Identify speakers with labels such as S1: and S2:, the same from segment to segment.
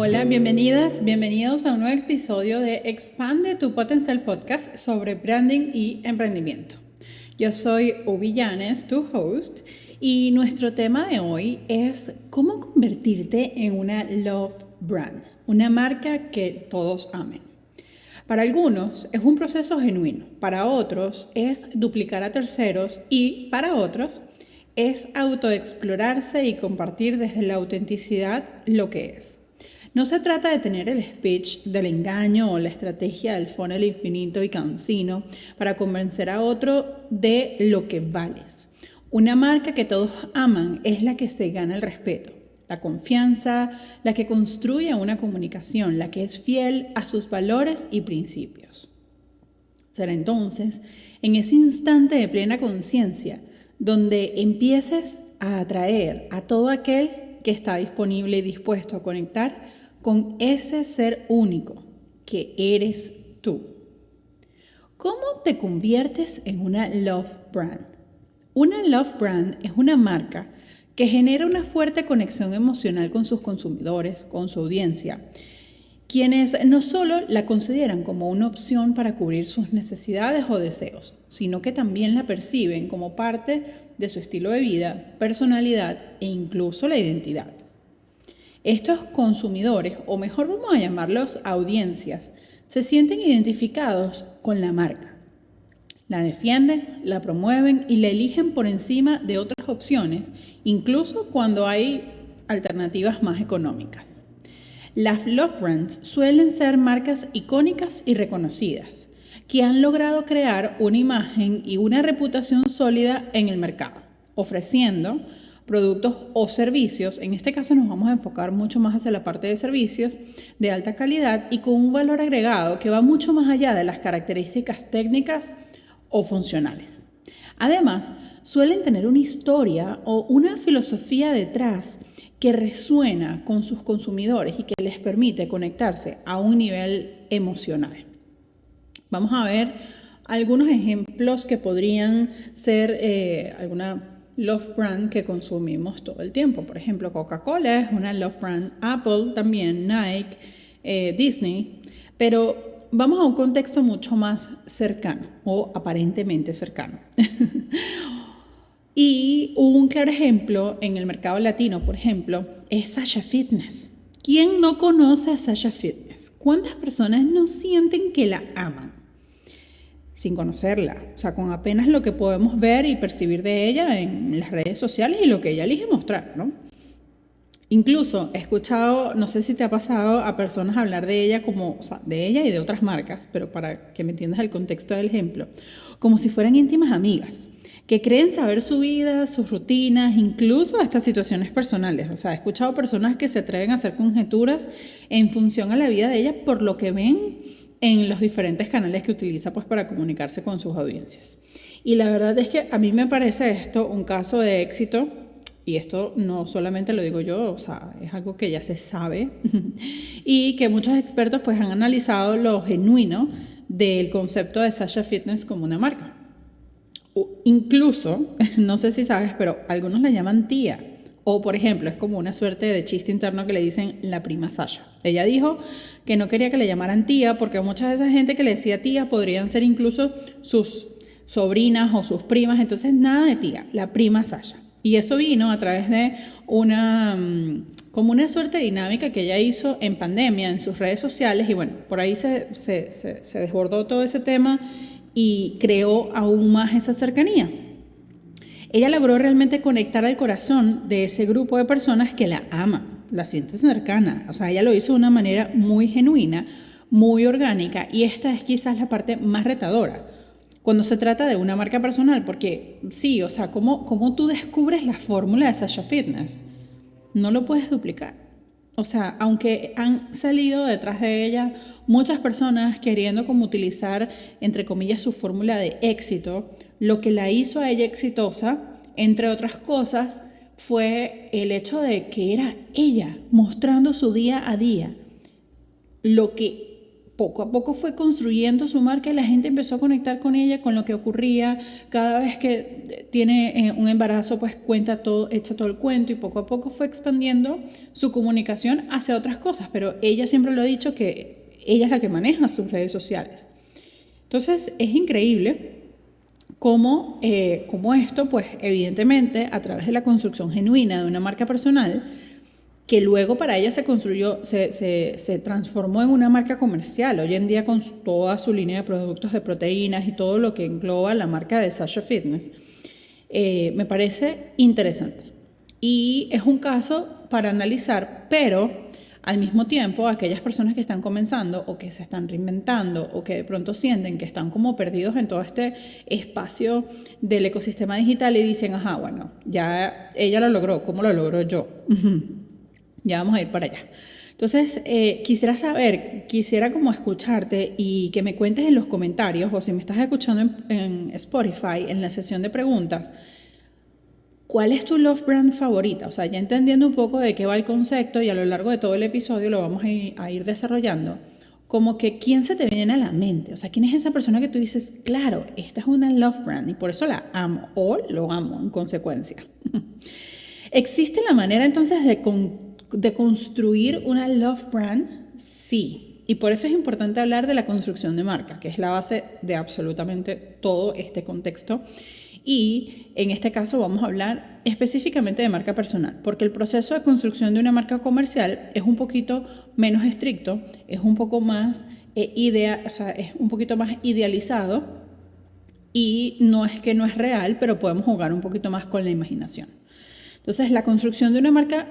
S1: Hola, bienvenidas, bienvenidos a un nuevo episodio de Expande tu Potencial Podcast sobre branding y emprendimiento. Yo soy Ubi Llanes, tu host, y nuestro tema de hoy es cómo convertirte en una love brand, una marca que todos amen. Para algunos es un proceso genuino, para otros es duplicar a terceros y para otros es autoexplorarse y compartir desde la autenticidad lo que es. No se trata de tener el speech del engaño o la estrategia del funnel infinito y cansino para convencer a otro de lo que vales. Una marca que todos aman es la que se gana el respeto, la confianza, la que construye una comunicación, la que es fiel a sus valores y principios. Será entonces, en ese instante de plena conciencia, donde empieces a atraer a todo aquel que está disponible y dispuesto a conectar con ese ser único que eres tú. ¿Cómo te conviertes en una love brand? Una love brand es una marca que genera una fuerte conexión emocional con sus consumidores, con su audiencia, quienes no solo la consideran como una opción para cubrir sus necesidades o deseos, sino que también la perciben como parte de su estilo de vida, personalidad e incluso la identidad. Estos consumidores, o mejor vamos a llamarlos audiencias, se sienten identificados con la marca. La defienden, la promueven y la eligen por encima de otras opciones, incluso cuando hay alternativas más económicas. Las love brands suelen ser marcas icónicas y reconocidas, que han logrado crear una imagen y una reputación sólida en el mercado, ofreciendo productos o servicios. En este caso nos vamos a enfocar mucho más hacia la parte de servicios de alta calidad y con un valor agregado que va mucho más allá de las características técnicas o funcionales. Además, suelen tener una historia o una filosofía detrás que resuena con sus consumidores y que les permite conectarse a un nivel emocional. Vamos a ver algunos ejemplos que podrían ser alguna love brand que consumimos todo el tiempo. Por ejemplo, Coca-Cola es una love brand, Apple también, Nike, Disney, pero vamos a un contexto mucho más cercano o aparentemente cercano. Y un claro ejemplo en el mercado latino, por ejemplo, es Sasha Fitness. ¿Quién no conoce a Sasha Fitness? ¿Cuántas personas no sienten que la aman sin conocerla? O sea, con apenas lo que podemos ver y percibir de ella en las redes sociales y lo que ella elige mostrar, ¿no? Incluso he escuchado, no sé si te ha pasado, a personas hablar de ella como, o sea, de ella y de otras marcas, pero para que me entiendas el contexto del ejemplo, como si fueran íntimas amigas, que creen saber su vida, sus rutinas, incluso hasta situaciones personales. O sea, he escuchado personas que se atreven a hacer conjeturas en función a la vida de ella por lo que ven en los diferentes canales que utiliza pues para comunicarse con sus audiencias. Y la verdad es que a mí me parece esto un caso de éxito, y esto no solamente lo digo yo, o sea, es algo que ya se sabe y que muchos expertos pues han analizado lo genuino del concepto de Sasha Fitness como una marca. Incluso, no sé si sabes, pero algunos la llaman tía. O, por ejemplo, es como una suerte de chiste interno que le dicen la prima Sasha. Ella dijo que no quería que le llamaran tía porque mucha de esa gente que le decía tía podrían ser incluso sus sobrinas o sus primas. Entonces, nada de tía, la prima Sasha. Y eso vino a través de como una suerte de dinámica que ella hizo en pandemia, en sus redes sociales. Y bueno, por ahí se desbordó todo ese tema y creó aún más esa cercanía. Ella logró realmente conectar al corazón de ese grupo de personas que la ama, la siente cercana. O sea, ella lo hizo de una manera muy genuina, muy orgánica, y esta es quizás la parte más retadora cuando se trata de una marca personal, porque sí, o sea, ¿cómo tú descubres la fórmula de Sasha Fitness? No lo puedes duplicar. O sea, aunque han salido detrás de ella muchas personas queriendo como utilizar, entre comillas, su fórmula de éxito, lo que la hizo a ella exitosa, entre otras cosas, fue el hecho de que era ella mostrando su día a día, lo que poco a poco fue construyendo su marca y la gente empezó a conectar con ella, con lo que ocurría. Cada vez que tiene un embarazo, pues cuenta todo, echa todo el cuento, y poco a poco fue expandiendo su comunicación hacia otras cosas. Pero ella siempre lo ha dicho, que ella es la que maneja sus redes sociales. Entonces es increíble cómo esto, pues evidentemente a través de la construcción genuina de una marca personal, que luego para ella se construyó, se transformó en una marca comercial. Hoy en día, con toda su línea de productos de proteínas y todo lo que engloba la marca de Sasha Fitness, me parece interesante. Y es un caso para analizar, pero al mismo tiempo, aquellas personas que están comenzando o que se están reinventando o que de pronto sienten que están como perdidos en todo este espacio del ecosistema digital y dicen, ajá, bueno, ya ella lo logró, ¿cómo lo logro yo? Ya vamos a ir para allá. Entonces, quisiera como escucharte y que me cuentes en los comentarios, o si me estás escuchando en Spotify, en la sesión de preguntas, ¿cuál es tu love brand favorita? O sea, ya entendiendo un poco de qué va el concepto, y a lo largo de todo el episodio lo vamos a ir desarrollando, como que quién se te viene a la mente. O sea, quién es esa persona que tú dices, claro, esta es una love brand y por eso la amo, o lo amo en consecuencia. ¿Existe la manera entonces de construir una love brand? Sí. Y por eso es importante hablar de la construcción de marca, que es la base de absolutamente todo este contexto. Y en este caso vamos a hablar específicamente de marca personal, porque el proceso de construcción de una marca comercial es un poquito menos estricto, es un poco más es un poquito más idealizado, y no es que no es real, pero podemos jugar un poquito más con la imaginación. Entonces, la construcción de una marca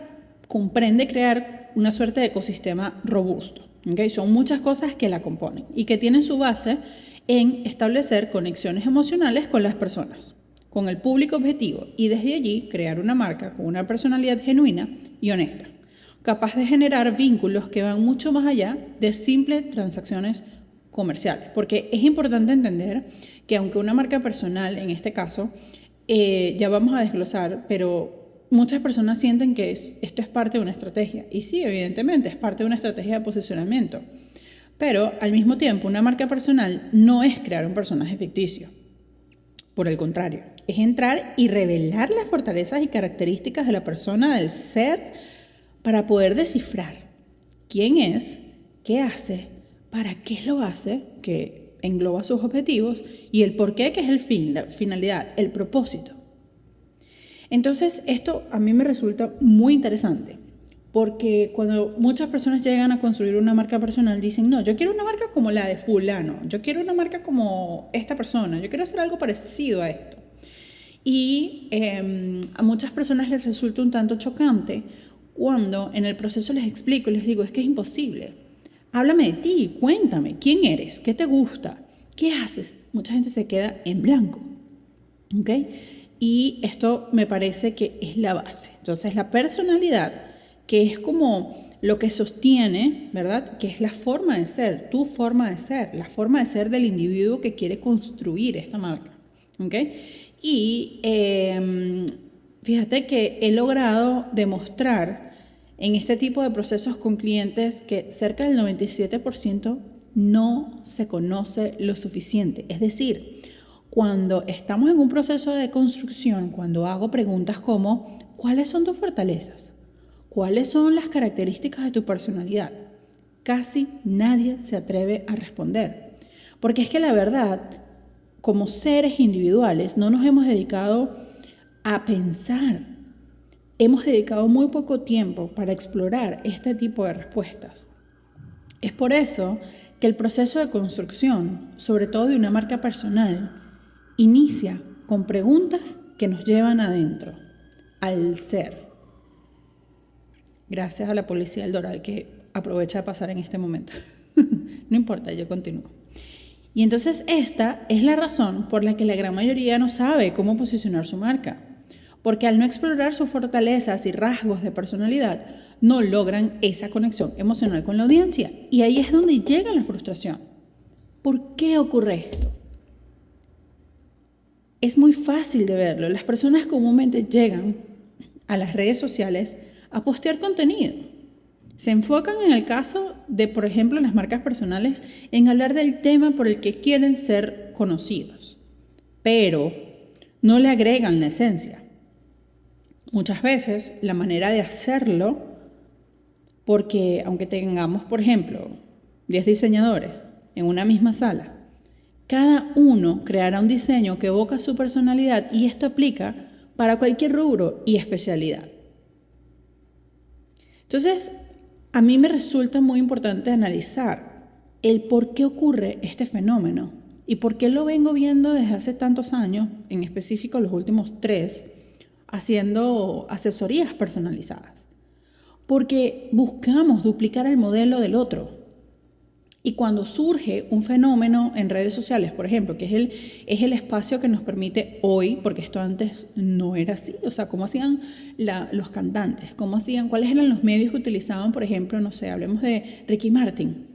S1: comprende crear una suerte de ecosistema robusto. ¿Okay? Son muchas cosas que la componen y que tienen su base en establecer conexiones emocionales con las personas, con el público objetivo, y desde allí crear una marca con una personalidad genuina y honesta, capaz de generar vínculos que van mucho más allá de simples transacciones comerciales. Porque es importante entender que aunque una marca personal, en este caso, ya vamos a desglosar, pero muchas personas sienten que esto es parte de una estrategia. Y sí, evidentemente, es parte de una estrategia de posicionamiento. Pero al mismo tiempo, una marca personal no es crear un personaje ficticio. Por el contrario, es entrar y revelar las fortalezas y características de la persona, del ser, para poder descifrar quién es, qué hace, para qué lo hace, que engloba sus objetivos, y el por qué, que es el fin, la finalidad, el propósito. Entonces, esto a mí me resulta muy interesante, porque cuando muchas personas llegan a construir una marca personal, dicen, no, yo quiero una marca como la de fulano, yo quiero una marca como esta persona, yo quiero hacer algo parecido a esto. Y a muchas personas les resulta un tanto chocante cuando en el proceso les explico y les digo, es que es imposible. Háblame de ti, cuéntame, ¿quién eres? ¿Qué te gusta? ¿Qué haces? Mucha gente se queda en blanco. ¿Ok? Y esto me parece que es la base. Entonces, la personalidad, que es como lo que sostiene, ¿verdad? Que es la forma de ser, tu forma de ser, la forma de ser del individuo que quiere construir esta marca. ¿Ok? Y fíjate que he logrado demostrar en este tipo de procesos con clientes que cerca del 97% no se conoce lo suficiente. Es decir, cuando estamos en un proceso de construcción, cuando hago preguntas como ¿cuáles son tus fortalezas? ¿Cuáles son las características de tu personalidad? Casi nadie se atreve a responder. Porque es que la verdad, como seres individuales, no nos hemos dedicado a pensar. Hemos dedicado muy poco tiempo para explorar este tipo de respuestas. Es por eso que el proceso de construcción, sobre todo de una marca personal, inicia con preguntas que nos llevan adentro, al ser. Gracias a la policía del Doral que aprovecha de pasar en este momento. No importa, yo continúo. Y entonces esta es la razón por la que la gran mayoría no sabe cómo posicionar su marca. Porque al no explorar sus fortalezas y rasgos de personalidad, no logran esa conexión emocional con la audiencia. Y ahí es donde llega la frustración. ¿Por qué ocurre esto? Es muy fácil de verlo. Las personas comúnmente llegan a las redes sociales a postear contenido. Se enfocan en el caso de, por ejemplo, las marcas personales, en hablar del tema por el que quieren ser conocidos, pero no le agregan la esencia. Muchas veces la manera de hacerlo, porque aunque tengamos, por ejemplo, 10 diseñadores en una misma sala, cada uno creará un diseño que evoca su personalidad y esto aplica para cualquier rubro y especialidad. Entonces, a mí me resulta muy importante analizar el por qué ocurre este fenómeno y por qué lo vengo viendo desde hace tantos años, en específico los últimos 3, haciendo asesorías personalizadas. Porque buscamos duplicar el modelo del otro. Y cuando surge un fenómeno en redes sociales, por ejemplo, que es el espacio que nos permite hoy, porque esto antes no era así, o sea, cómo hacían los cantantes, cuáles eran los medios que utilizaban, por ejemplo, no sé, hablemos de Ricky Martin.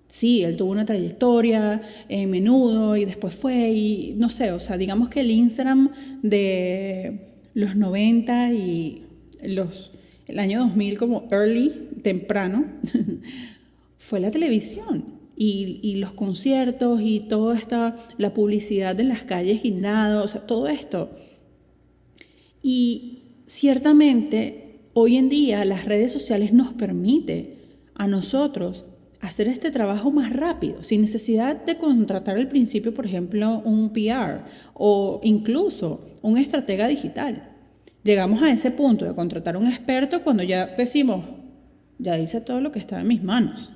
S1: Sí, él tuvo una trayectoria en Menudo y después fue, y no sé, o sea, digamos que el Instagram de los 90 y el año 2000 como early, temprano, fue la televisión y los conciertos y toda la publicidad en las calles guindados, o sea, todo esto. Y ciertamente hoy en día las redes sociales nos permite a nosotros hacer este trabajo más rápido, sin necesidad de contratar al principio, por ejemplo, un PR o incluso un estratega digital. Llegamos a ese punto de contratar a un experto cuando ya decimos, ya hice todo lo que está en mis manos.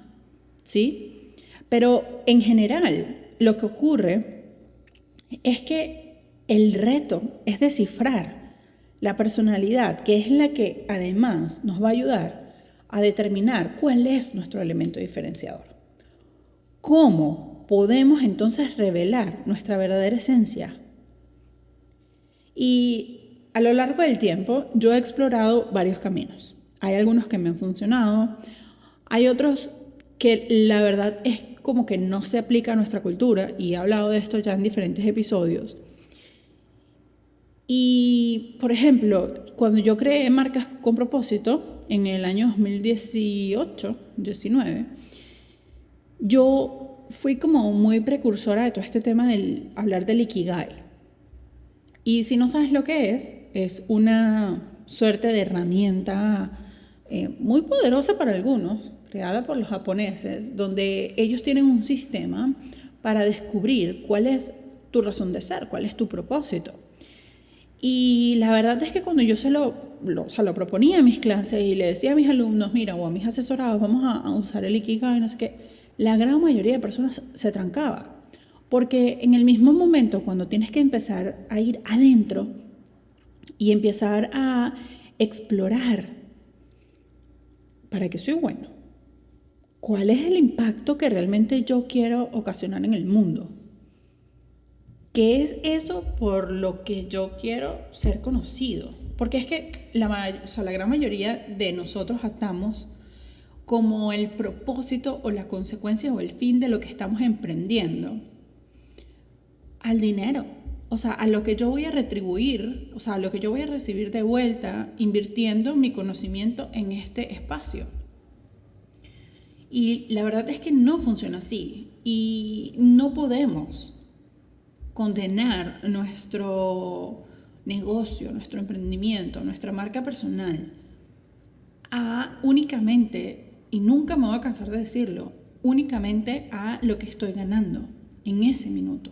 S1: ¿Sí? Pero en general lo que ocurre es que el reto es descifrar la personalidad, que es la que además nos va a ayudar a determinar cuál es nuestro elemento diferenciador. ¿Cómo podemos entonces revelar nuestra verdadera esencia? Y a lo largo del tiempo yo he explorado varios caminos. Hay algunos que me han funcionado, hay otros que la verdad es como que no se aplica a nuestra cultura, y he hablado de esto ya en diferentes episodios. Y, por ejemplo, cuando yo creé Marcas con Propósito, en el año 2018-19, yo fui como muy precursora de todo este tema del hablar del Ikigai. Y si no sabes lo que es una suerte de herramienta muy poderosa para algunos, creada por los japoneses, donde ellos tienen un sistema para descubrir cuál es tu razón de ser, cuál es tu propósito. Y la verdad es que cuando yo lo proponía en mis clases y le decía a mis alumnos, mira, o a mis asesorados, vamos a usar el Ikigai, no sé qué, la gran mayoría de personas se trancaba. Porque en el mismo momento, cuando tienes que empezar a ir adentro y empezar a explorar, ¿para qué soy bueno? ¿Cuál es el impacto que realmente yo quiero ocasionar en el mundo? ¿Qué es eso por lo que yo quiero ser conocido? Porque es que la gran mayoría de nosotros atamos como el propósito o la consecuencia o el fin de lo que estamos emprendiendo al dinero. O sea, a lo que yo voy a retribuir, o sea, a lo que yo voy a recibir de vuelta invirtiendo mi conocimiento en este espacio. Y la verdad es que no funciona así y no podemos condenar nuestro negocio, nuestro emprendimiento, nuestra marca personal a únicamente, y nunca me voy a cansar de decirlo, únicamente a lo que estoy ganando en ese minuto.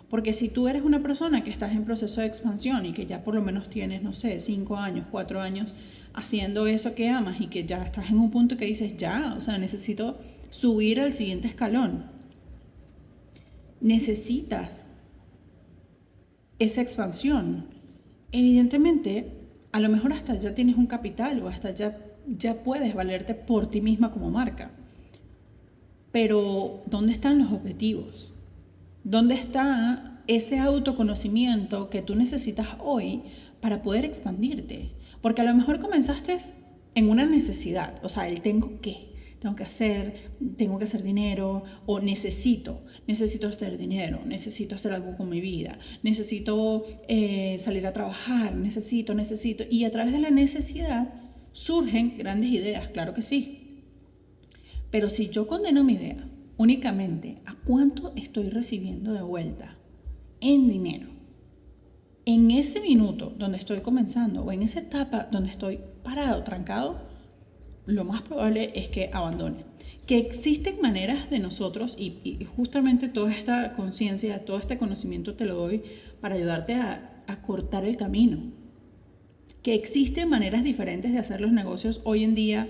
S1: Porque si tú eres una persona que estás en proceso de expansión y que ya por lo menos tienes, no sé, 5 años, 4 años haciendo eso que amas y que ya estás en un punto que dices, ya, o sea, necesito subir al siguiente escalón. Necesitas esa expansión. Evidentemente, a lo mejor hasta ya tienes un capital o hasta ya puedes valerte por ti misma como marca. Pero, ¿dónde están los objetivos? ¿Dónde está ese autoconocimiento que tú necesitas hoy para poder expandirte? Porque a lo mejor comenzaste en una necesidad, o sea, el tengo que hacer dinero, o necesito hacer dinero, necesito hacer algo con mi vida, necesito salir a trabajar, necesito, y a través de la necesidad surgen grandes ideas, claro que sí. Pero si yo condeno mi idea únicamente a cuánto estoy recibiendo de vuelta en dinero, en ese minuto donde estoy comenzando o en esa etapa donde estoy parado, trancado, lo más probable es que abandone. Que existen maneras de nosotros, y justamente toda esta conciencia, todo este conocimiento te lo doy para ayudarte a cortar el camino. Que existen maneras diferentes de hacer los negocios hoy en día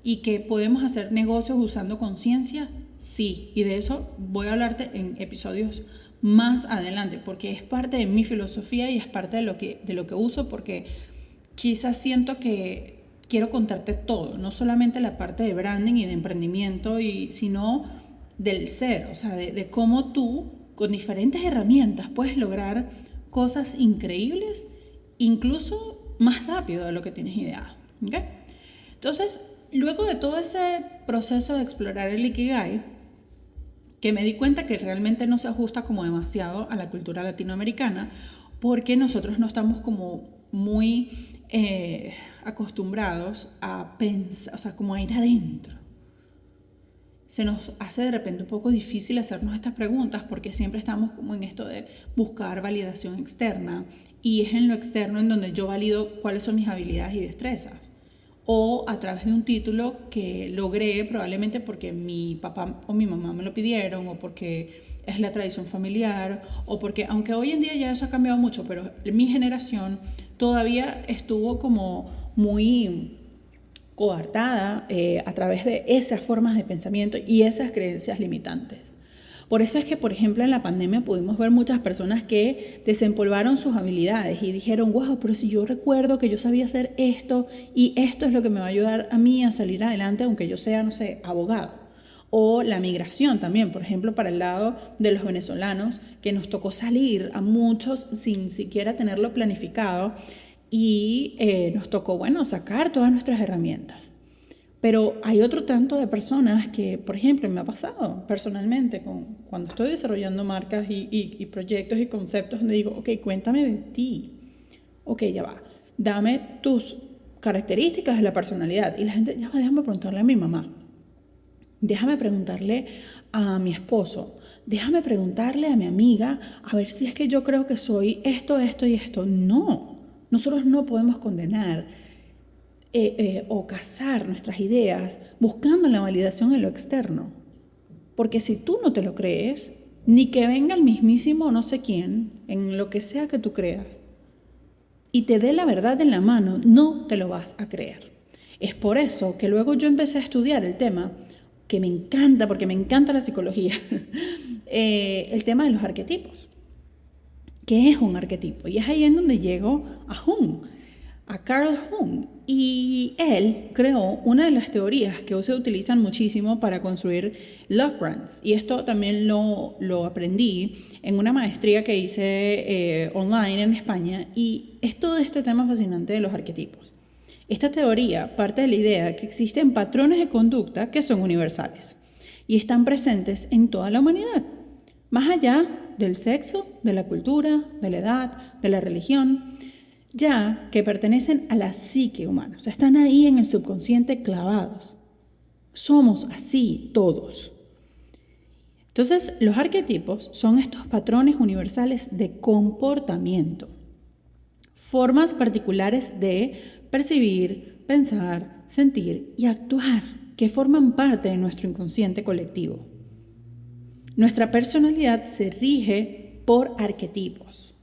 S1: y que podemos hacer negocios usando conciencia, sí. Y de eso voy a hablarte en episodios más adelante, porque es parte de mi filosofía y es parte de lo que uso, porque quizás siento que quiero contarte todo, no solamente la parte de branding y de emprendimiento, sino del ser, o sea, de cómo tú con diferentes herramientas puedes lograr cosas increíbles, incluso más rápido de lo que tienes idea. ¿Okay? Entonces, luego de todo ese proceso de explorar el Ikigai, que me di cuenta que realmente no se ajusta como demasiado a la cultura latinoamericana, porque nosotros no estamos como muy acostumbrados a pensar, o sea, como a ir adentro. Se nos hace de repente un poco difícil hacernos estas preguntas porque siempre estamos como en esto de buscar validación externa, y es en lo externo en donde yo valido cuáles son mis habilidades y destrezas, o a través de un título que logré probablemente porque mi papá o mi mamá me lo pidieron, o porque es la tradición familiar, o porque, aunque hoy en día ya eso ha cambiado mucho, pero mi generación todavía estuvo como muy coartada a través de esas formas de pensamiento y esas creencias limitantes. Por eso es que, por ejemplo, en la pandemia pudimos ver muchas personas que desempolvaron sus habilidades y dijeron, wow, pero si yo recuerdo que yo sabía hacer esto y esto es lo que me va a ayudar a mí a salir adelante, aunque yo sea, no sé, abogado. O la migración también, por ejemplo, para el lado de los venezolanos, que nos tocó salir a muchos sin siquiera tenerlo planificado, y nos tocó, bueno, sacar todas nuestras herramientas. Pero hay otro tanto de personas que, por ejemplo, me ha pasado personalmente cuando estoy desarrollando marcas y proyectos y conceptos, donde digo, ok, cuéntame de ti. Ok, ya va, dame tus características de la personalidad. Y la gente, ya va, déjame preguntarle a mi mamá. Déjame preguntarle a mi esposo. Déjame preguntarle a mi amiga a ver si es que yo creo que soy esto, esto y esto. No. Nosotros no podemos condenar o casar nuestras ideas buscando la validación en lo externo. Porque si tú no te lo crees, ni que venga el mismísimo no sé quién, en lo que sea que tú creas, y te dé la verdad en la mano, no te lo vas a creer. Es por eso que luego yo empecé a estudiar el tema, que me encanta, porque me encanta la psicología, el tema de los arquetipos. ¿Qué es un arquetipo? Y es ahí en donde llego a Jung, a Carl Jung. Y él creó una de las teorías que se utilizan muchísimo para construir love brands. Y esto también lo aprendí en una maestría que hice online en España. Y es todo este tema fascinante de los arquetipos. Esta teoría parte de la idea de que existen patrones de conducta que son universales y están presentes en toda la humanidad, más allá del sexo, de la cultura, de la edad, de la religión, ya que pertenecen a la psique humana. O sea, están ahí en el subconsciente clavados. Somos así todos. Entonces, los arquetipos son estos patrones universales de comportamiento, formas particulares de percibir, pensar, sentir y actuar que forman parte de nuestro inconsciente colectivo. Nuestra personalidad se rige por arquetipos,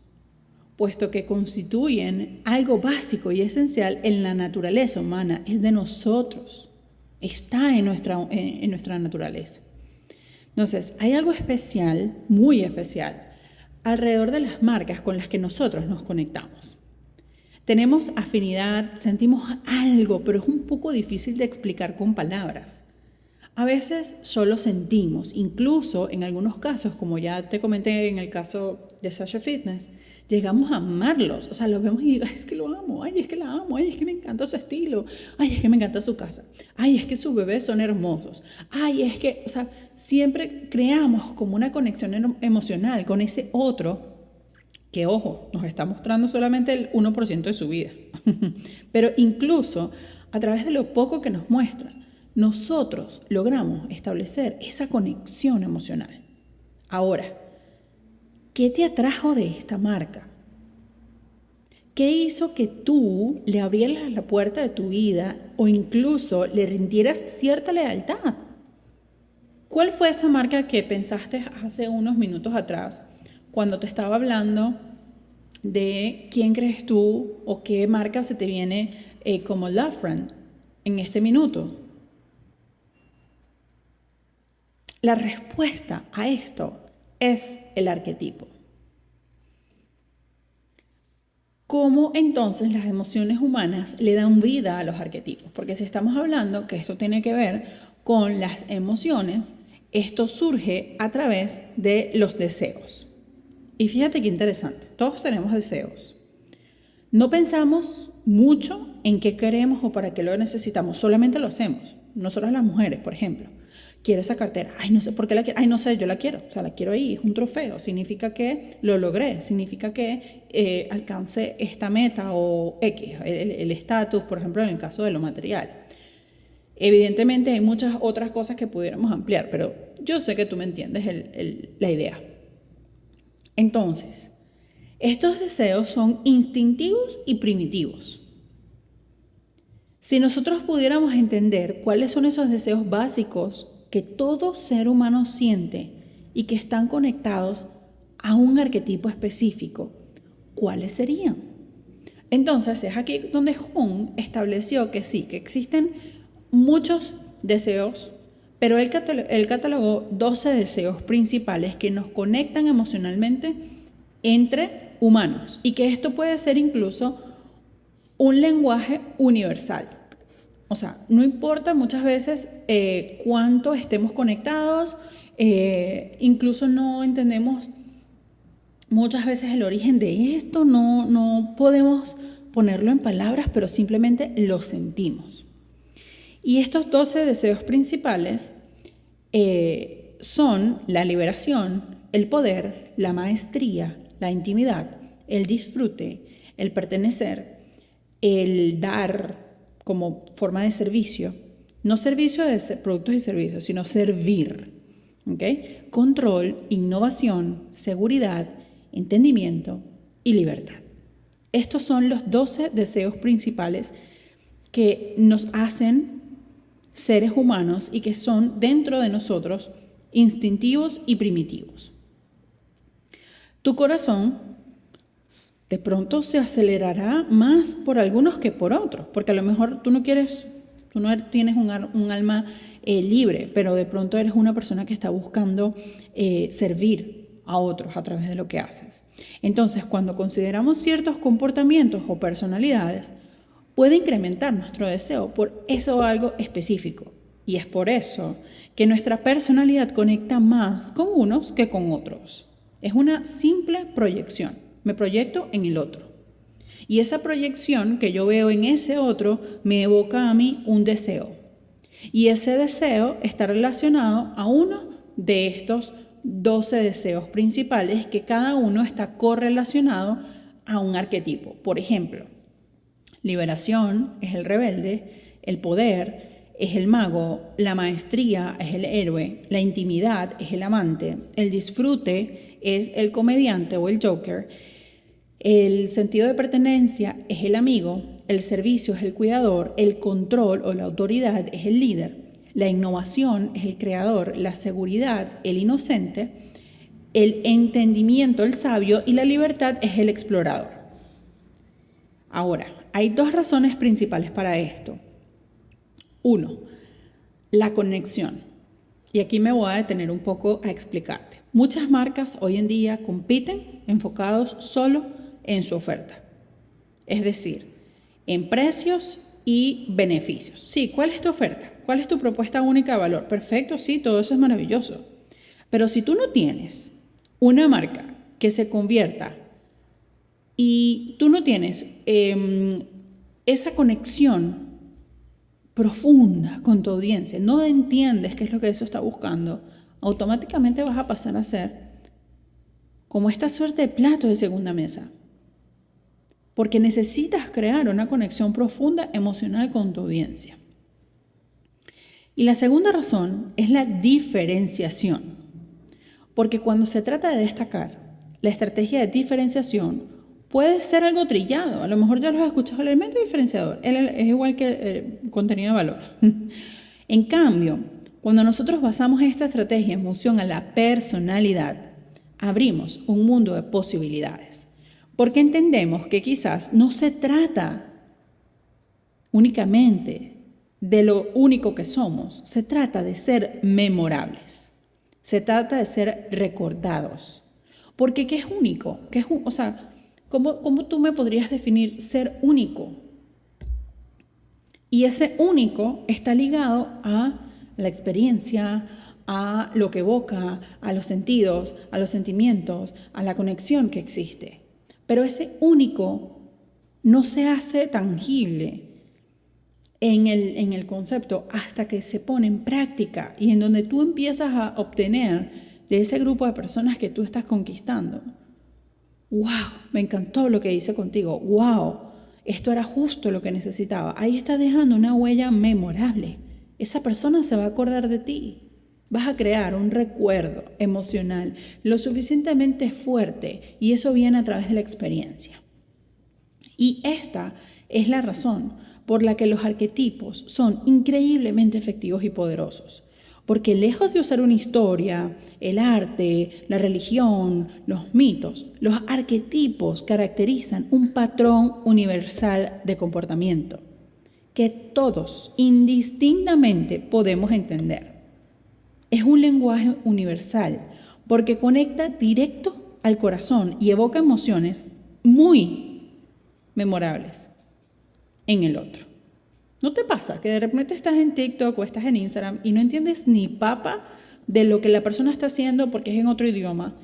S1: puesto que constituyen algo básico y esencial en la naturaleza humana, es de nosotros, está en nuestra naturaleza. Entonces, hay algo especial, muy especial, alrededor de las marcas con las que nosotros nos conectamos. Tenemos afinidad, sentimos algo, pero es un poco difícil de explicar con palabras. A veces solo sentimos, incluso en algunos casos, como ya te comenté en el caso de Sasha Fitness, llegamos a amarlos. O sea, los vemos y digo, es que lo amo, ay, es que la amo, ay, es que me encanta su estilo, ay, es que me encanta su casa, ay, es que sus bebés son hermosos, ay, es que, o sea, siempre creamos como una conexión emocional con ese otro que, ojo, nos está mostrando solamente el 1% de su vida. Pero incluso a través de lo poco que nos muestra, nosotros logramos establecer esa conexión emocional. Ahora, ¿qué te atrajo de esta marca? ¿Qué hizo que tú le abrieras la puerta de tu vida o incluso le rindieras cierta lealtad? ¿Cuál fue esa marca que pensaste hace unos minutos atrás cuando te estaba hablando de quién crees tú o qué marca se te viene como love friend en este minuto? La respuesta a esto es el arquetipo. ¿Cómo entonces las emociones humanas le dan vida a los arquetipos? Porque si estamos hablando que esto tiene que ver con las emociones, esto surge a través de los deseos. Y fíjate qué interesante, todos tenemos deseos. No pensamos mucho en qué queremos o para qué lo necesitamos, solamente lo hacemos. Nosotras las mujeres, por ejemplo, quiero esa cartera, ay no sé por qué la quiero, ay no sé, yo la quiero, o sea, la quiero ahí, es un trofeo, significa que lo logré, significa que alcancé esta meta o X, el estatus, por ejemplo, en el caso de lo material. Evidentemente hay muchas otras cosas que pudiéramos ampliar, pero yo sé que tú me entiendes la idea. Entonces, estos deseos son instintivos y primitivos. Si nosotros pudiéramos entender cuáles son esos deseos básicos que todo ser humano siente y que están conectados a un arquetipo específico, ¿cuáles serían? Entonces, es aquí donde Jung estableció que sí, que existen muchos deseos, pero él catalogó 12 deseos principales que nos conectan emocionalmente entre humanos y que esto puede ser incluso un lenguaje universal. O sea, no importa muchas veces cuánto estemos conectados, incluso no entendemos muchas veces el origen de esto, no podemos ponerlo en palabras, pero simplemente lo sentimos. Y estos 12 deseos principales son la liberación, el poder, la maestría, la intimidad, el disfrute, el pertenecer, el dar como forma de servicio, no servicio de productos y servicios, sino servir, ¿okay? Control, innovación, seguridad, entendimiento y libertad. Estos son los 12 deseos principales que nos hacen seres humanos y que son dentro de nosotros instintivos y primitivos. Tu corazón de pronto se acelerará más por algunos que por otros, porque a lo mejor tú no tienes un alma libre, pero de pronto eres una persona que está buscando servir a otros a través de lo que haces. Entonces, cuando consideramos ciertos comportamientos o personalidades, puede incrementar nuestro deseo por eso algo específico. Y es por eso que nuestra personalidad conecta más con unos que con otros. Es una simple proyección. Me proyecto en el otro. Y esa proyección que yo veo en ese otro me evoca a mí un deseo. Y ese deseo está relacionado a uno de estos 12 deseos principales que cada uno está correlacionado a un arquetipo. Por ejemplo, liberación es el rebelde, el poder es el mago, la maestría es el héroe, la intimidad es el amante, el disfrute es el comediante o el joker, el sentido de pertenencia es el amigo, el servicio es el cuidador, el control o la autoridad es el líder, la innovación es el creador, la seguridad el inocente, el entendimiento el sabio y la libertad es el explorador. Ahora, hay dos razones principales para esto. Uno, la conexión. Y aquí me voy a detener un poco a explicarte. Muchas marcas hoy en día compiten enfocados solo en su oferta. Es decir, en precios y beneficios. Sí, ¿cuál es tu oferta? ¿Cuál es tu propuesta única de valor? Perfecto, sí, todo eso es maravilloso. Pero si tú no tienes una marca que se convierta y tú no tienes esa conexión profunda con tu audiencia, no entiendes qué es lo que eso está buscando, automáticamente vas a pasar a ser como esta suerte de plato de segunda mesa. Porque necesitas crear una conexión profunda emocional con tu audiencia. Y la segunda razón es la diferenciación, porque cuando se trata de destacar, la estrategia de diferenciación puede ser algo trillado. A lo mejor ya lo has escuchado, el elemento diferenciador es igual que el contenido de valor. En cambio, cuando nosotros basamos esta estrategia en función a la personalidad, abrimos un mundo de posibilidades, porque entendemos que quizás no se trata únicamente de lo único que somos, se trata de ser memorables, se trata de ser recordados. Porque ¿qué es único? ¿Cómo tú me podrías definir ser único? Y ese único está ligado a la experiencia, a lo que evoca, a los sentidos, a los sentimientos, a la conexión que existe. Pero ese único no se hace tangible en el concepto hasta que se pone en práctica y en donde tú empiezas a obtener de ese grupo de personas que tú estás conquistando. ¡Wow! Me encantó lo que hice contigo. ¡Wow! Esto era justo lo que necesitaba. Ahí estás dejando una huella memorable. Esa persona se va a acordar de ti. Vas a crear un recuerdo emocional lo suficientemente fuerte y eso viene a través de la experiencia. Y esta es la razón por la que los arquetipos son increíblemente efectivos y poderosos. Porque lejos de usar una historia, el arte, la religión, los mitos, los arquetipos caracterizan un patrón universal de comportamiento que todos indistintamente podemos entender. Es un lenguaje universal porque conecta directo al corazón y evoca emociones muy memorables en el otro. ¿No te pasa que de repente estás en TikTok o estás en Instagram y no entiendes ni papa de lo que la persona está haciendo porque es en otro idioma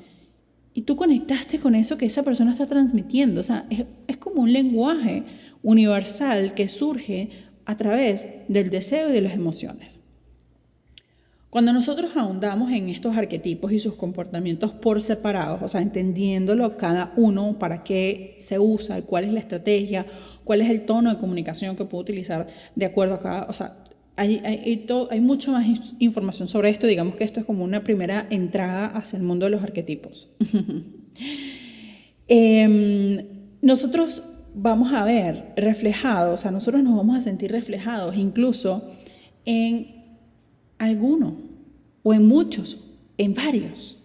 S1: y tú conectaste con eso que esa persona está transmitiendo? O sea, es como un lenguaje universal que surge a través del deseo y de las emociones. Cuando nosotros ahondamos en estos arquetipos y sus comportamientos por separados, o sea, entendiéndolo cada uno para qué se usa, cuál es la estrategia, cuál es el tono de comunicación que puedo utilizar de acuerdo a cada, o sea, hay mucho más información sobre esto. Digamos que esto es como una primera entrada hacia el mundo de los arquetipos. Nosotros vamos a ver reflejados, o sea, nosotros nos vamos a sentir reflejados incluso en alguno, o en muchos, en varios.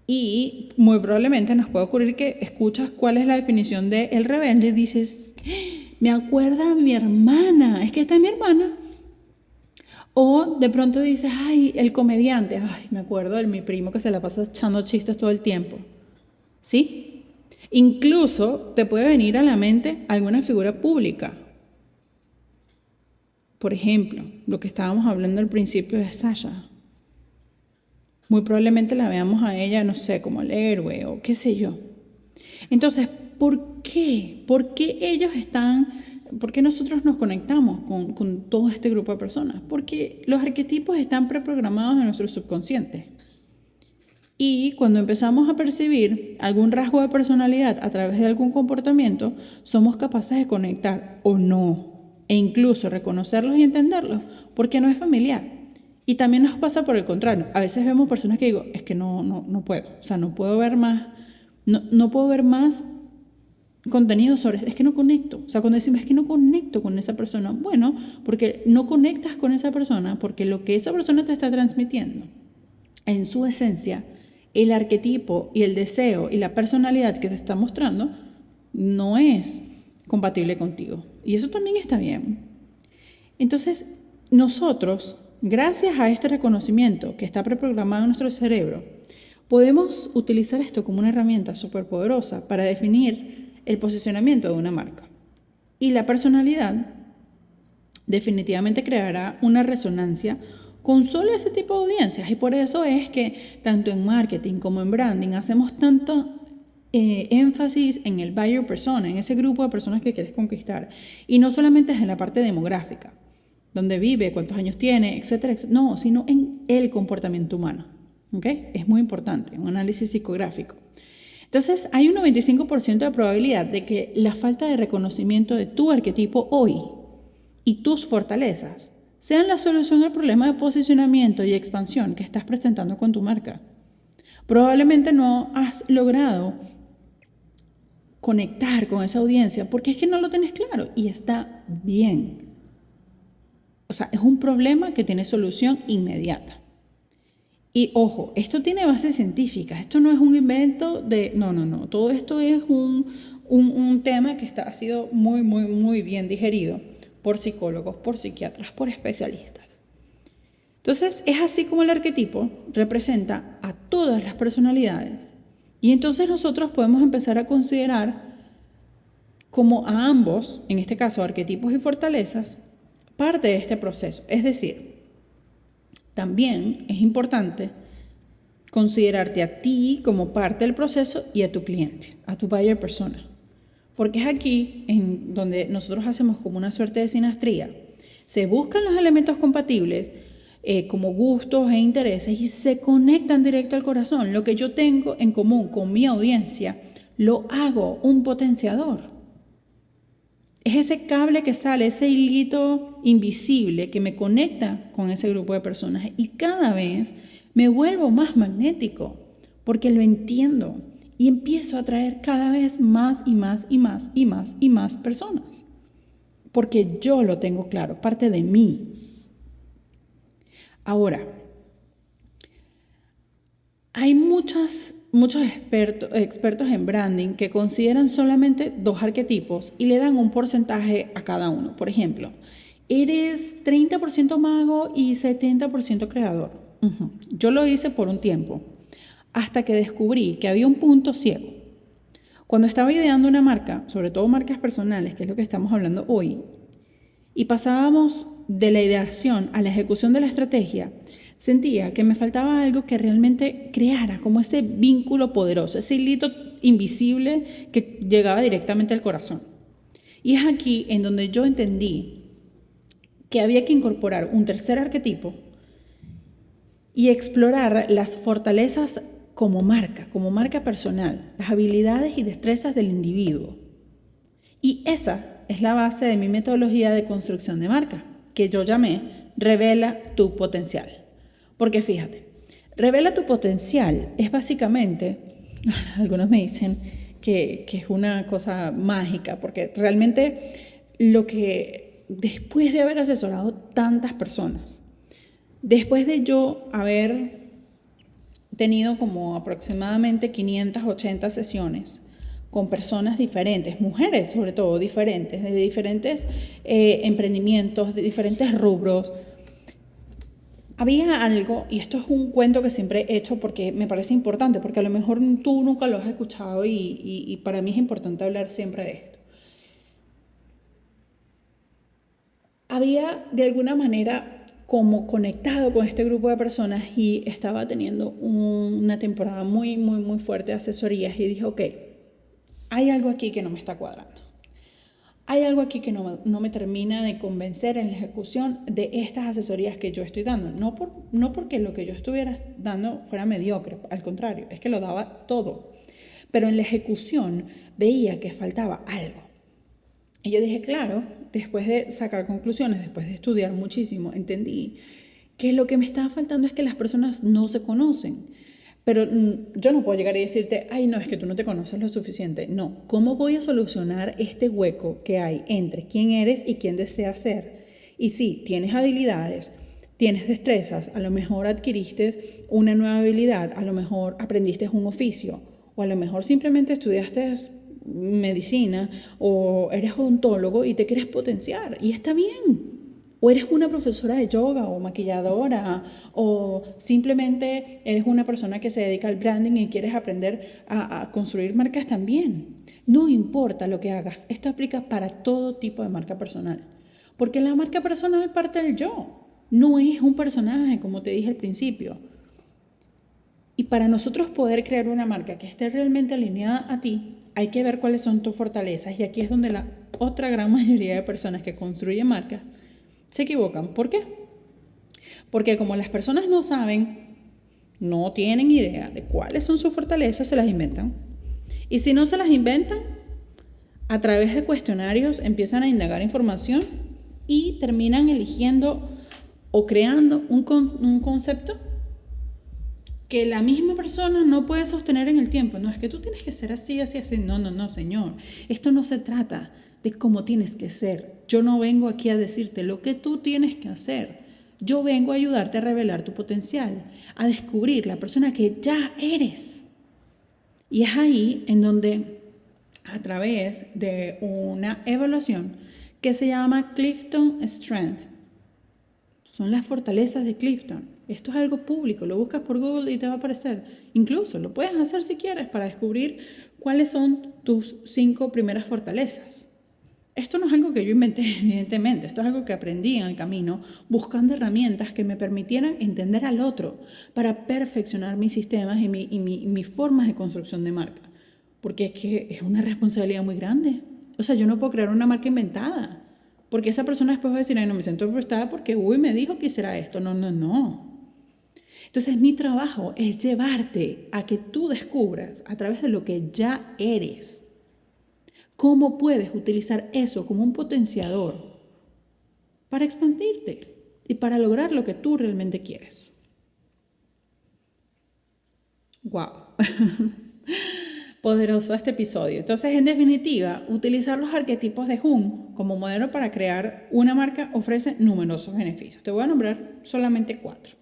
S1: Y muy probablemente nos puede ocurrir que escuchas cuál es la definición de el rebelde y dices, me acuerda a mi hermana, es que esta es mi hermana. O de pronto dices, ay, el comediante, ay, me acuerdo de mi primo que se la pasa echando chistes todo el tiempo. ¿Sí? Incluso te puede venir a la mente alguna figura pública. Por ejemplo, lo que estábamos hablando al principio de Sasha. Muy probablemente la veamos a ella, no sé, como el héroe o qué sé yo. Entonces, ¿por qué? ¿Por qué nosotros nos conectamos con todo este grupo de personas? Porque los arquetipos están preprogramados en nuestro subconsciente. Y cuando empezamos a percibir algún rasgo de personalidad a través de algún comportamiento, somos capaces de conectar o no. E incluso reconocerlos y entenderlos, porque no es familiar. Y también nos pasa por el contrario. A veces vemos personas que digo, es que no puedo. O sea, no puedo ver más, no puedo ver más contenido sobre, es que no conecto. O sea, cuando decimos, es que no conecto con esa persona, bueno, porque no conectas con esa persona, porque lo que esa persona te está transmitiendo, en su esencia, el arquetipo y el deseo y la personalidad que te está mostrando, no es compatible contigo. Y eso también está bien. Entonces, nosotros, gracias a este reconocimiento que está preprogramado en nuestro cerebro, podemos utilizar esto como una herramienta súper poderosa para definir el posicionamiento de una marca. Y la personalidad definitivamente creará una resonancia con solo ese tipo de audiencias. Y por eso es que tanto en marketing como en branding hacemos tanto énfasis en el buyer persona, en ese grupo de personas que quieres conquistar. Y no solamente es en la parte demográfica, dónde vive, cuántos años tiene, etcétera, etcétera. No, sino en el comportamiento humano. ¿Okay? Es muy importante, un análisis psicográfico. Entonces, hay un 95% de probabilidad de que la falta de reconocimiento de tu arquetipo hoy y tus fortalezas sean la solución al problema de posicionamiento y expansión que estás presentando con tu marca. Probablemente no has logrado conectar con esa audiencia porque es que no lo tienes claro y está bien. O sea, es un problema que tiene solución inmediata. Y ojo, esto tiene bases científicas, esto no es un invento de... No, todo esto es un tema que ha sido muy bien digerido por psicólogos, por psiquiatras, por especialistas. Entonces, es así como el arquetipo representa a todas las personalidades. Y entonces nosotros podemos empezar a considerar como a ambos, en este caso arquetipos y fortalezas, parte de este proceso. Es decir, también es importante considerarte a ti como parte del proceso y a tu cliente, a tu buyer persona. Porque es aquí en donde nosotros hacemos como una suerte de sinastría. Se buscan los elementos compatibles como gustos e intereses y se conectan directo al corazón. Lo que yo tengo en común con mi audiencia, lo hago un potenciador. Es ese cable que sale, ese hilito invisible que me conecta con ese grupo de personas y cada vez me vuelvo más magnético porque lo entiendo y empiezo a atraer cada vez más personas porque yo lo tengo claro, parte de mí. Ahora, hay muchos expertos en branding que consideran solamente 2 arquetipos y le dan un porcentaje a cada uno. Por ejemplo, eres 30% mago y 70% creador. Yo lo hice por un tiempo, hasta que descubrí que había un punto ciego. Cuando estaba ideando una marca, sobre todo marcas personales, que es lo que estamos hablando hoy, y pasábamos de la ideación a la ejecución de la estrategia, sentía que me faltaba algo que realmente creara como ese vínculo poderoso, ese hilito invisible que llegaba directamente al corazón. Y es aquí en donde yo entendí que había que incorporar un tercer arquetipo y explorar las fortalezas como marca personal, las habilidades y destrezas del individuo. Y esa es la base de mi metodología de construcción de marca, que yo llamé Revela tu potencial. Porque fíjate, revela tu potencial es básicamente, algunos me dicen que es una cosa mágica, porque realmente lo que después de haber asesorado tantas personas, después de yo haber tenido como aproximadamente 580 sesiones con personas diferentes, mujeres sobre todo diferentes, de diferentes emprendimientos, de diferentes rubros, había algo, y esto es un cuento que siempre he hecho porque me parece importante, porque a lo mejor tú nunca lo has escuchado y para mí es importante hablar siempre de esto. Había de alguna manera como conectado con este grupo de personas y estaba teniendo una temporada muy fuerte de asesorías y dije, ok, hay algo aquí que no me está cuadrando. Hay algo aquí que no me termina de convencer en la ejecución de estas asesorías que yo estoy dando. No porque lo que yo estuviera dando fuera mediocre, al contrario, es que lo daba todo. Pero en la ejecución veía que faltaba algo. Y yo dije, claro, después de sacar conclusiones, después de estudiar muchísimo, entendí que lo que me estaba faltando es que las personas no se conocen. Pero yo no puedo llegar y decirte, ay, no, es que tú no te conoces lo suficiente. No, ¿cómo voy a solucionar este hueco que hay entre quién eres y quién deseas ser? Y sí, tienes habilidades, tienes destrezas, a lo mejor adquiriste una nueva habilidad, a lo mejor aprendiste un oficio, o a lo mejor simplemente estudiaste medicina o eres odontólogo y te quieres potenciar, y está bien. O eres una profesora de yoga o maquilladora o simplemente eres una persona que se dedica al branding y quieres aprender a construir marcas también. No importa lo que hagas, esto aplica para todo tipo de marca personal. Porque la marca personal parte del yo, no es un personaje como te dije al principio. Y para nosotros poder crear una marca que esté realmente alineada a ti, hay que ver cuáles son tus fortalezas. Y aquí es donde la otra gran mayoría de personas que construyen marcas se equivocan. ¿Por qué? Porque como las personas no saben, no tienen idea de cuáles son sus fortalezas, se las inventan. Y si no se las inventan, a través de cuestionarios empiezan a indagar información y terminan eligiendo o creando un concepto que la misma persona no puede sostener en el tiempo. No, es que tú tienes que ser así, así, así. No, no, no, señor. Esto no se trata de cómo tienes que ser. Yo no vengo aquí a decirte lo que tú tienes que hacer. Yo vengo a ayudarte a revelar tu potencial, a descubrir la persona que ya eres. Y es ahí en donde, a través de una evaluación que se llama Clifton Strength, son las fortalezas de Clifton. Esto es algo público, lo buscas por Google y te va a aparecer. Incluso lo puedes hacer si quieres para descubrir cuáles son tus 5 primeras fortalezas. Esto no es algo que yo inventé, evidentemente. Esto es algo que aprendí en el camino, buscando herramientas que me permitieran entender al otro para perfeccionar mis sistemas y mis formas de construcción de marca. Porque es que es una responsabilidad muy grande. O sea, yo no puedo crear una marca inventada. Porque esa persona después va a decir, ay, no, me siento frustrada porque me dijo que hiciera esto. No, no, no. Entonces, mi trabajo es llevarte a que tú descubras a través de lo que ya eres cómo puedes utilizar eso como un potenciador para expandirte y para lograr lo que tú realmente quieres. ¡Wow! Poderoso este episodio. Entonces, en definitiva, utilizar los arquetipos de Jung como modelo para crear una marca ofrece numerosos beneficios. Te voy a nombrar solamente 4.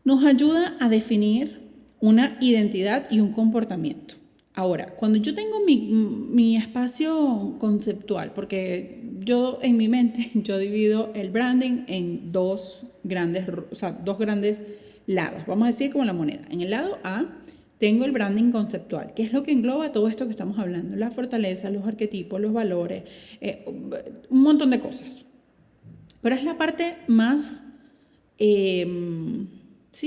S1: Nos ayuda a definir una identidad y un comportamiento. Ahora, cuando yo tengo mi espacio conceptual, porque yo en mi mente yo divido el branding en dos grandes lados, vamos a decir como la moneda. En el lado A tengo el branding conceptual, que es lo que engloba todo esto que estamos hablando, las fortalezas, los arquetipos, los valores, un montón de cosas. Pero es la parte más,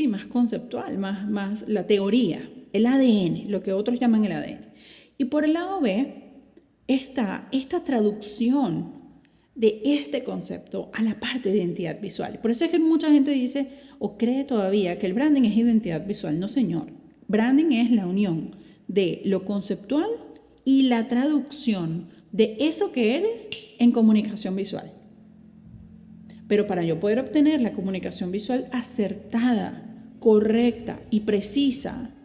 S1: más conceptual, más la teoría, el ADN, lo que otros llaman el ADN. Y por el lado B está esta traducción de este concepto a la parte de identidad visual. Por eso es que mucha gente dice o cree todavía que el branding es identidad visual. No, señor. Branding es la unión de lo conceptual y la traducción de eso que eres en comunicación visual. Pero para yo poder obtener la comunicación visual acertada, correcta y precisa,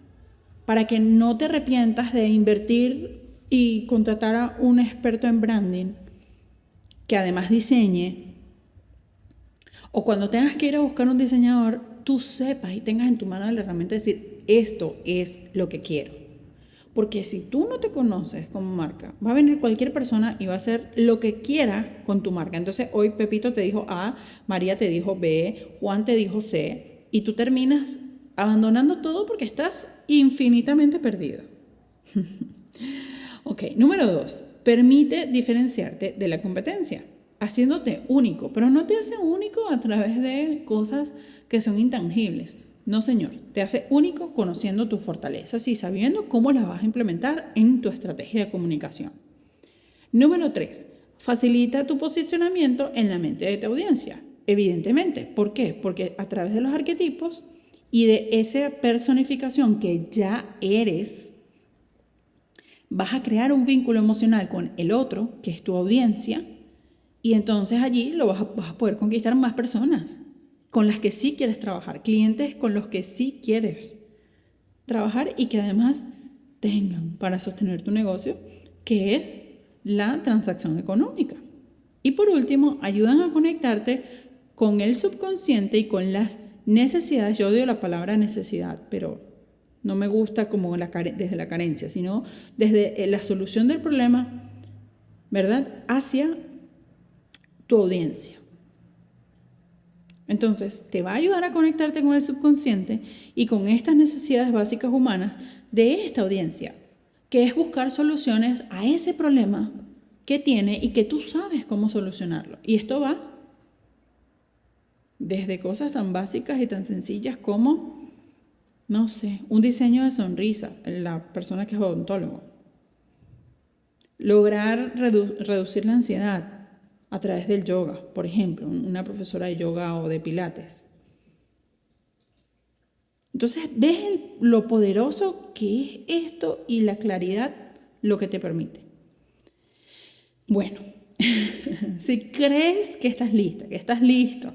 S1: para que no te arrepientas de invertir y contratar a un experto en branding que además diseñe, o cuando tengas que ir a buscar un diseñador, tú sepas y tengas en tu mano la herramienta de decir, esto es lo que quiero. Porque si tú no te conoces como marca, va a venir cualquier persona y va a hacer lo que quiera con tu marca. Entonces hoy Pepito te dijo A, María te dijo B, Juan te dijo C, y tú terminas abandonando todo porque estás infinitamente perdido. Ok, número 2. Permite diferenciarte de la competencia, haciéndote único, pero no te hace único a través de cosas que son intangibles. No, señor, te hace único conociendo tus fortalezas y sabiendo cómo las vas a implementar en tu estrategia de comunicación. Número 3. Facilita tu posicionamiento en la mente de tu audiencia. Evidentemente, ¿por qué? Porque a través de los arquetipos y de esa personificación que ya eres, vas a crear un vínculo emocional con el otro, que es tu audiencia, y entonces allí vas a poder conquistar más personas con las que sí quieres trabajar, clientes con los que sí quieres trabajar y que además tengan para sostener tu negocio, que es la transacción económica. Y por último, ayudan a conectarte con el subconsciente y con las necesidades. Yo odio la palabra necesidad, pero no me gusta como desde la carencia, sino desde la solución del problema, ¿verdad? Hacia tu audiencia. Entonces, te va a ayudar a conectarte con el subconsciente y con estas necesidades básicas humanas de esta audiencia, que es buscar soluciones a ese problema que tiene y que tú sabes cómo solucionarlo. Y esto va desde cosas tan básicas y tan sencillas como, no sé, un diseño de sonrisa, la persona que es odontólogo. Lograr reducir la ansiedad a través del yoga, por ejemplo, una profesora de yoga o de pilates. Entonces, ves lo poderoso que es esto y la claridad lo que te permite. Bueno, si crees que estás lista, que estás listo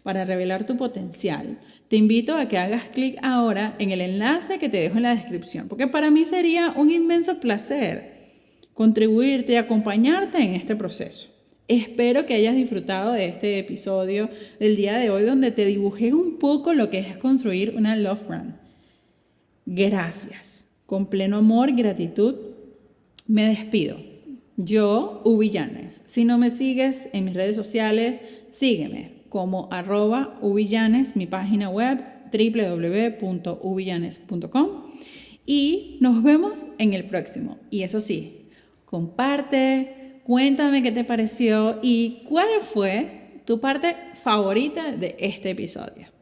S1: para revelar tu potencial, te invito a que hagas clic ahora en el enlace que te dejo en la descripción, porque para mí sería un inmenso placer contribuirte y acompañarte en este proceso. Espero que hayas disfrutado de este episodio del día de hoy, donde te dibujé un poco lo que es construir una love brand. Gracias. Con pleno amor y gratitud me despido. Yo, Ubillanes. Si no me sigues en mis redes sociales, sígueme como @ubillanes, mi página web www.ubillanes.com, y nos vemos en el próximo. Y eso sí, comparte, cuéntame qué te pareció y cuál fue tu parte favorita de este episodio.